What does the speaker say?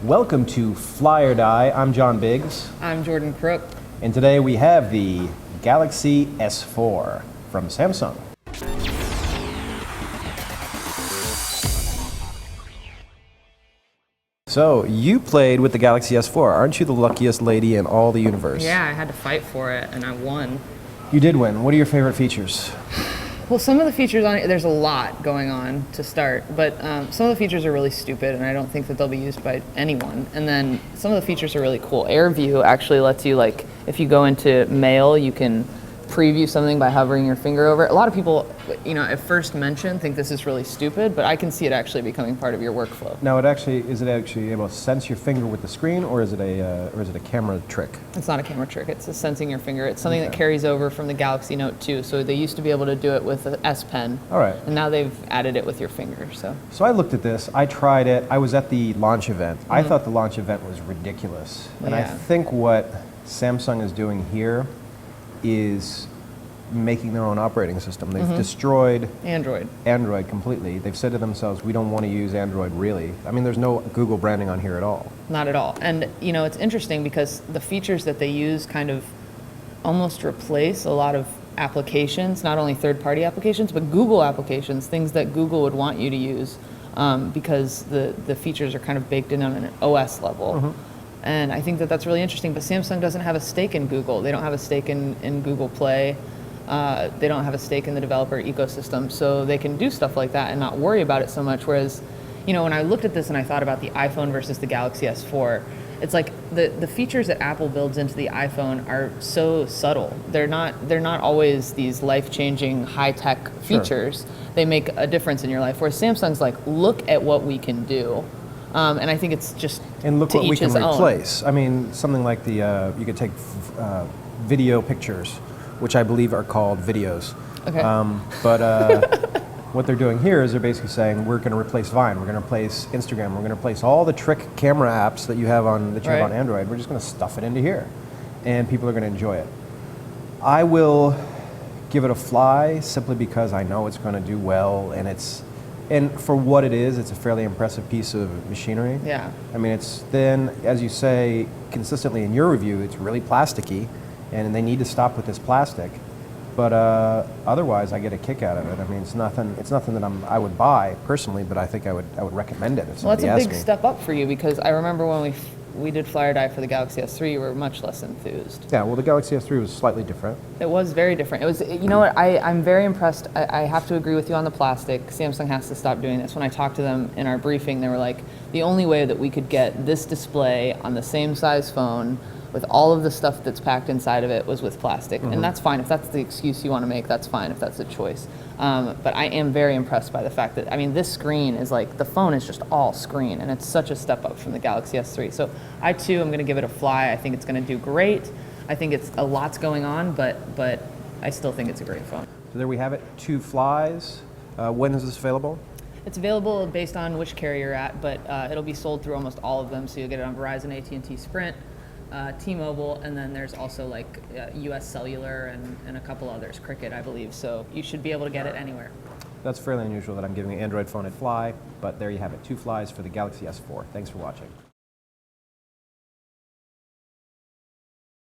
Welcome to Fly or Die. I'm John Biggs. I'm Jordan Crook. And today we have the Galaxy S4 from Samsung. So, you played with the Galaxy S4. Aren't you the luckiest lady in all the universe? Yeah, I had to fight for it, and I won. You did win. What are your favorite features? Well, some of the features on it, there's a lot going on to start, but some of the features are really stupid, and I don't think that they'll be used by anyone. And then some of the features are really cool. AirView actually lets you, like, if you go into Mail, you can preview something by hovering your finger over it. A lot of people, at first mention think this is really stupid, but I can see it actually becoming part of your workflow. Now, is it actually able to sense your finger with the screen, or is it a camera trick? It's not a camera trick. It's a sensing your finger. It's something that carries over from the Galaxy Note 2. So they used to be able to do it with an S Pen. All right. And now they've added it with your finger. So I looked at this. I tried it. I was at the launch event. I thought the launch event was ridiculous. And I think what Samsung is doing here is making their own operating system. They've destroyed Android completely. They've said to themselves, we don't want to use Android really. I mean, there's no Google branding on here at all. Not at all. And it's interesting because the features that they use kind of almost replace a lot of applications, not only third-party applications, but Google applications, things that Google would want you to use because the features are kind of baked in on an OS level. And I think that that's really interesting, but Samsung doesn't have a stake in Google. They don't have a stake in Google Play. They don't have a stake in the developer ecosystem, so they can do stuff like that and not worry about it so much. Whereas, when I looked at this and I thought about the iPhone versus the Galaxy S4, it's like the features that Apple builds into the iPhone are so subtle. They're not always these life-changing high-tech features. They make a difference in your life. Whereas Samsung's like, look at what we can do. And I think it's just and look to what each we can his own. replace. I mean, something like the you could take video pictures, which I believe are called videos. Okay. What they're doing here is they're basically saying we're going to replace Vine, we're going to replace Instagram, we're going to replace all the trick camera apps that you have on Android. We're just going to stuff it into here, and people are going to enjoy it. I will give it a fly simply because I know it's going to do well, and for what it is, it's a fairly impressive piece of machinery. Yeah. I mean, it's thin, as you say consistently in your review. It's really plasticky. And they need to stop with this plastic, but otherwise, I get a kick out of it. I mean, it's nothing that I would buy personally, but I think I would recommend it. If well, that's a big me. step up for you because I remember when we did Fly or Die for the Galaxy S3, you were much less enthused. Yeah, well, the Galaxy S3 was slightly different. It was very different. It was, what, I'm very impressed. I have to agree with you on the plastic. Samsung has to stop doing this. When I talked to them in our briefing, they were like, the only way that we could get this display on the same size phone with all of the stuff that's packed inside of it was with plastic. And that's fine. If that's the excuse you want to make, that's fine if that's the choice. But I am very impressed by the fact that, this screen is like, the phone is just all screen, and it's such a step up from the Galaxy S3. So I, too, am going to give it a fly. I think it's going to do great. I think it's a lot's going on, but I still think it's a great phone. So there we have it, 2 flies. When is this available? It's available based on which carrier you're at, but it'll be sold through almost all of them. So you'll get it on Verizon, AT&T, Sprint, T-Mobile, and then there's also like US Cellular and a couple others, Cricket, I believe. So you should be able to get it anywhere. That's fairly unusual that I'm giving an Android phone a fly, but there you have it, 2 flies for the Galaxy S4. Thanks for watching.